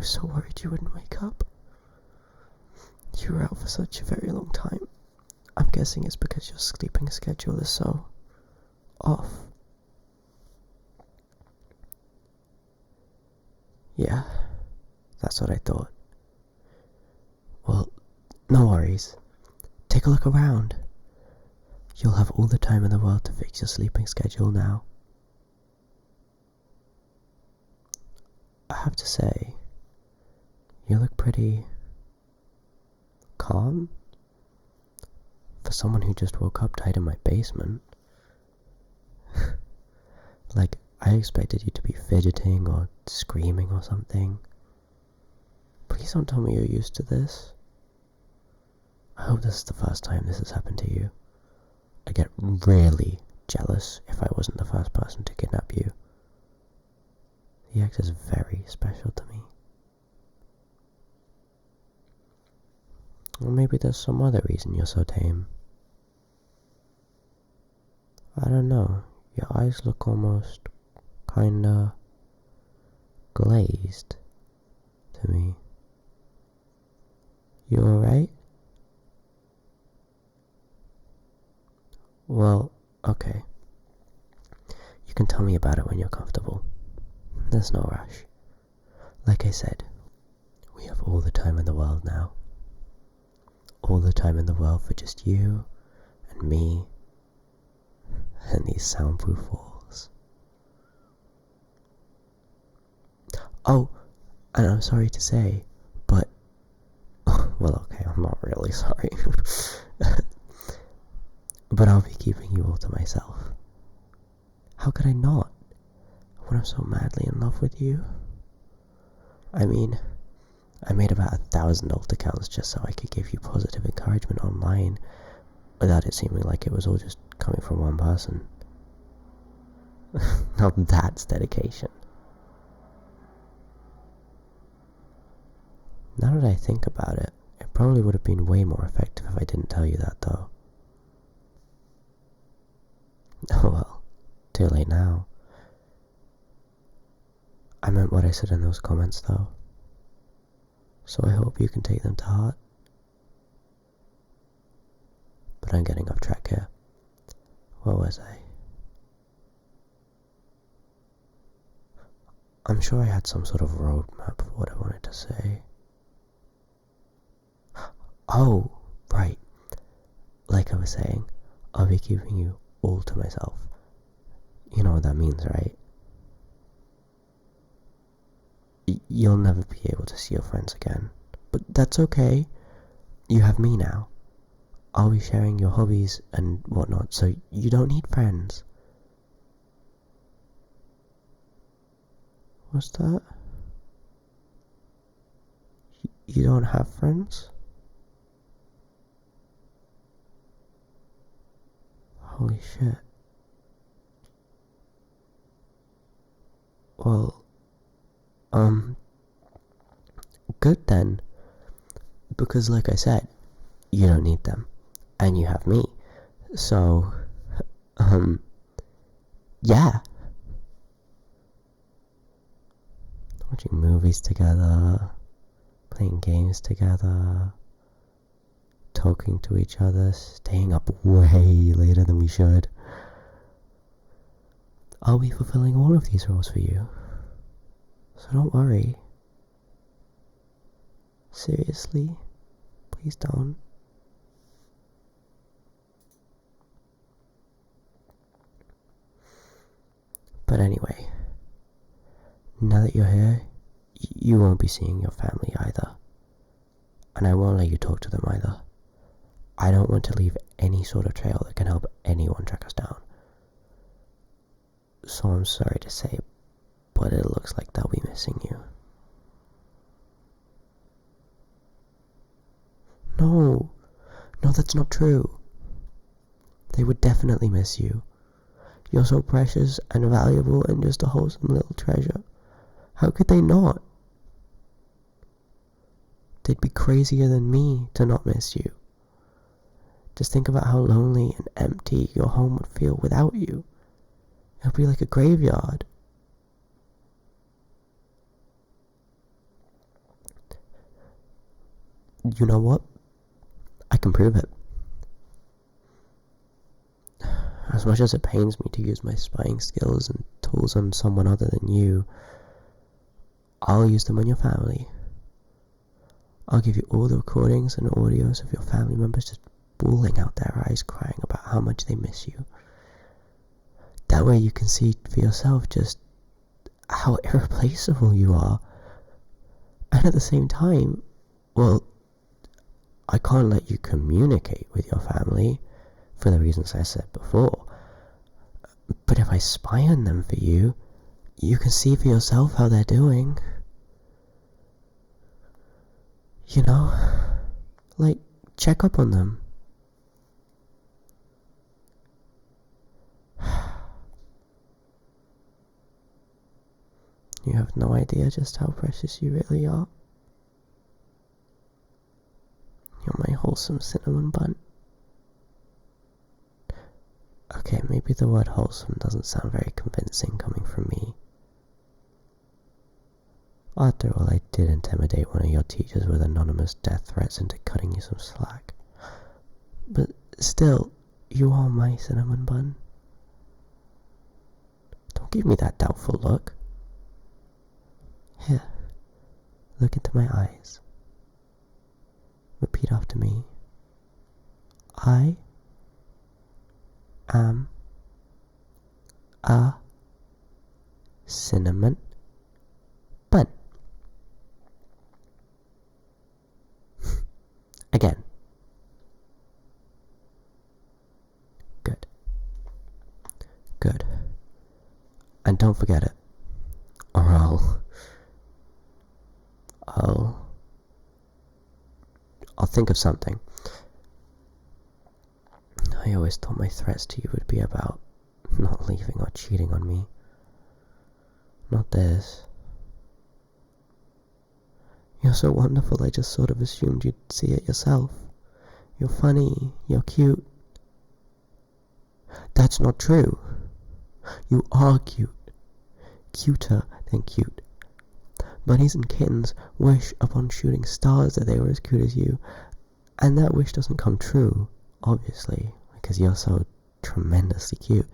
was so worried you wouldn't wake up. You were out for such a very long time. I'm guessing it's because your sleeping schedule is so off. Yeah, that's what I thought. Well, no worries. Take a look around. You'll have all the time in the world to fix your sleeping schedule now. I have to say, you look pretty calm for someone who just woke up tied in my basement. Like, I expected you to be fidgeting or screaming or something. Please don't tell me you're used to this. I hope this is the first time this has happened to you. I get really jealous if I wasn't the first person to kidnap you. The act is very special to me. Or maybe there's some other reason you're so tame. I don't know. Your eyes look almost kinda glazed to me. You alright? Well, okay. You can tell me about it when you're comfortable. There's no rush. Like I said, we have all the time in the world now. All the time in the world for just you and me and these soundproof walls. Oh, and I'm sorry to say, but... well, okay, I'm not really sorry. But I'll be keeping you all to myself. How could I not, when I'm so madly in love with you? I mean, I made about 1,000 alt accounts just so I could give you positive encouragement online, without it seeming like it was all just coming from one person. Now that's dedication. Now that I think about it, it probably would have been way more effective if I didn't tell you that, though. Oh well, too late now. I meant what I said in those comments, though. So I hope you can take them to heart. But I'm getting off track here. Where was I? I'm sure I had some sort of roadmap for what I wanted to say. Oh, right. Like I was saying, I'll be keeping you all to myself. You know what that means, right? You'll never be able to see your friends again. But that's okay. You have me now. I'll be sharing your hobbies and whatnot, so you don't need friends. What's that? You don't have friends? Holy shit. Well, good then. Because like I said, you don't need them. And you have me. So, yeah. Watching movies together, playing games together, talking to each other, staying up way later than we should. I'll be fulfilling all of these roles for you. So don't worry. Seriously, please don't. But anyway, now that you're here, you won't be seeing your family either. And I won't let you talk to them either. I don't want to leave any sort of trail that can help anyone track us down. So I'm sorry to say, but it looks like they'll be missing you. No, that's not true. They would definitely miss you. You're so precious and valuable and just a wholesome little treasure. How could they not? They'd be crazier than me to not miss you. Just think about how lonely and empty your home would feel without you. It would be like a graveyard. You know what? I can prove it. As much as it pains me to use my spying skills and tools on someone other than you, I'll use them on your family. I'll give you all the recordings and audios of your family members just bawling out their eyes, crying about how much they miss you. That way you can see for yourself just how irreplaceable you are. And at the same time, well, I can't let you communicate with your family for the reasons I said before. But if I spy on them for you, you can see for yourself how they're doing. You know, like, check up on them. You have no idea just how precious you really are. You're my wholesome cinnamon bun. Okay, maybe the word wholesome doesn't sound very convincing coming from me. After all, I did intimidate one of your teachers with anonymous death threats into cutting you some slack. But still, you are my cinnamon bun. Don't give me that doubtful look. Here, look into my eyes. Repeat after me. I am a cinnamon bun. Again. Good. Good. And don't forget it, or I'll think of something. I always thought my threats to you would be about not leaving or cheating on me. Not this. You're so wonderful, I just sort of assumed you'd see it yourself. You're funny, you're cute. That's not true. You are cute. Cuter than cute. Bunnies and kittens wish upon shooting stars that they were as cute as you, and that wish doesn't come true, obviously, because you're so tremendously cute.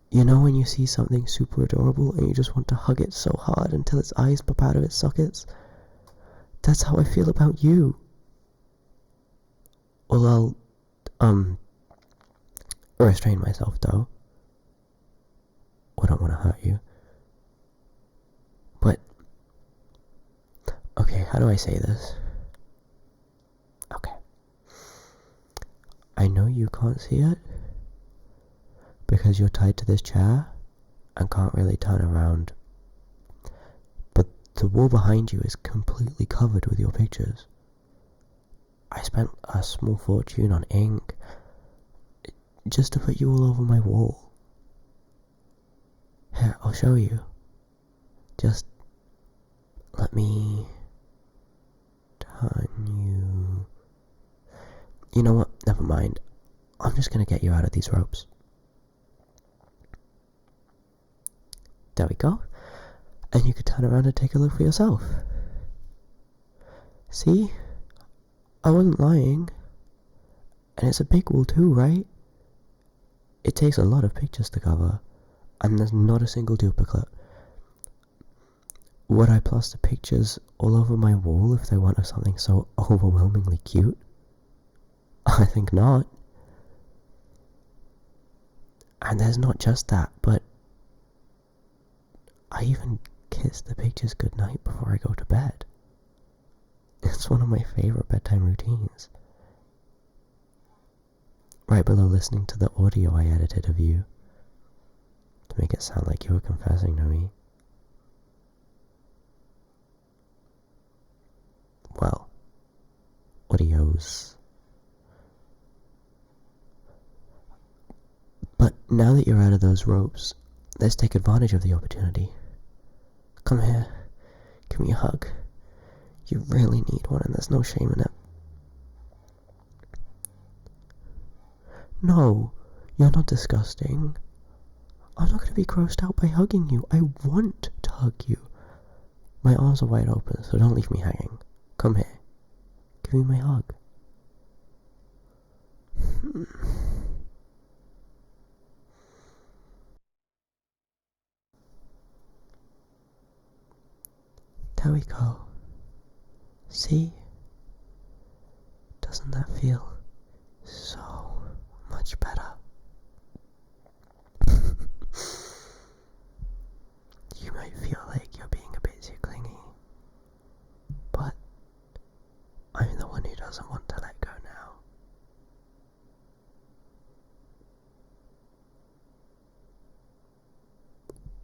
You know when you see something super adorable and you just want to hug it so hard until its eyes pop out of its sockets? That's how I feel about you. Well, I'll restrain myself though. I don't want to hurt you. But, okay, how do I say this? Okay. I know you can't see it, because you're tied to this chair and can't really turn around. But the wall behind you is completely covered with your pictures. I spent a small fortune on ink just to put you all over my wall. Here, I'll show you. Just let me turn you... You know what? Never mind. I'm just gonna get you out of these ropes. There we go. And you could turn around and take a look for yourself. See? I wasn't lying. And it's a big wall too, right? It takes a lot of pictures to cover, and there's not a single duplicate. Would I plaster pictures all over my wall if they wanted something so overwhelmingly cute? I think not. And there's not just that, but I even kiss the pictures goodnight before I go to bed. It's one of my favorite bedtime routines. Right below listening to the audio I edited of you, to make it sound like you were confessing to me. Well, audios. But now that you're out of those ropes, let's take advantage of the opportunity. Come here, give me a hug. You really need one, and there's no shame in it. No, you're not disgusting. I'm not going to be grossed out by hugging you. I want to hug you. My arms are wide open, so don't leave me hanging. Come here. Give me my hug. There we go. See? Doesn't that feel so much better? You might feel like you're being a bit too clingy, but I'm the one who doesn't want to let go now.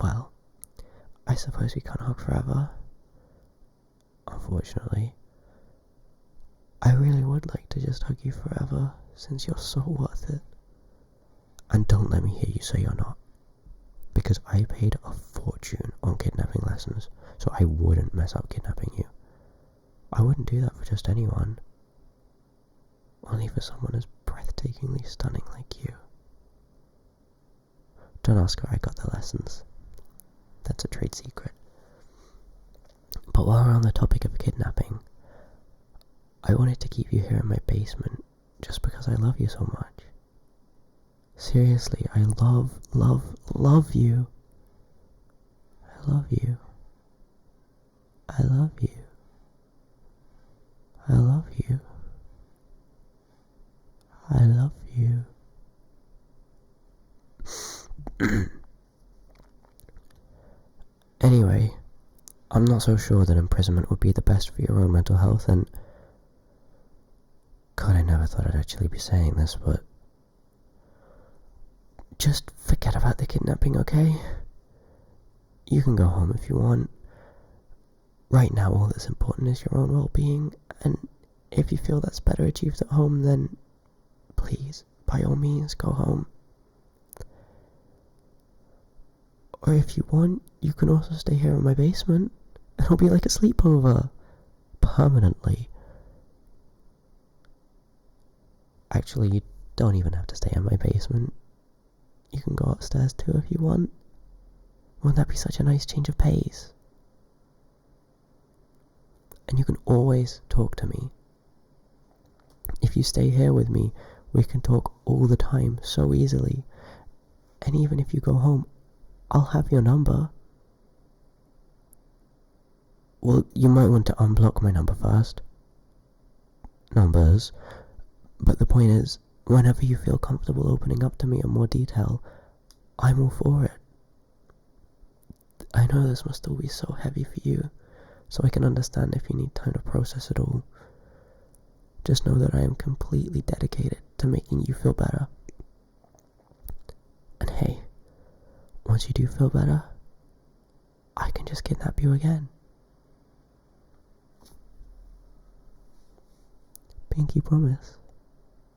Well, I suppose we can't hug forever. Unfortunately. I really would like to just hug you forever, since you're so worth it. And don't let me hear you say you're not. Because I paid a fortune on kidnapping lessons, so I wouldn't mess up kidnapping you. I wouldn't do that for just anyone. Only for someone as breathtakingly stunning like you. Don't ask where I got the lessons. That's a trade secret. But while we're on the topic of kidnapping, I wanted to keep you here in my basement just because I love you so much. Seriously, I love you. I love you. I love you. I love you. I love you. Anyway, I'm not so sure that imprisonment would be the best for your own mental health, and God, I never thought I'd actually be saying this, but just forget about the kidnapping, okay? You can go home if you want. Right now, all that's important is your own well-being, and if you feel that's better achieved at home, then please, by all means, go home. Or if you want, you can also stay here in my basement. It'll be like a sleepover. Permanently. Actually, you don't even have to stay in my basement. You can go upstairs too if you want. Wouldn't that be such a nice change of pace? And you can always talk to me. If you stay here with me, we can talk all the time so easily. And even if you go home, I'll have your number. Well, you might want to unblock my number first. Numbers. But the point is, whenever you feel comfortable opening up to me in more detail, I'm all for it. I know this must still be so heavy for you, so I can understand if you need time to process it all. Just know that I am completely dedicated to making you feel better. And hey, once you do feel better, I can just kidnap you again. Pinky promise.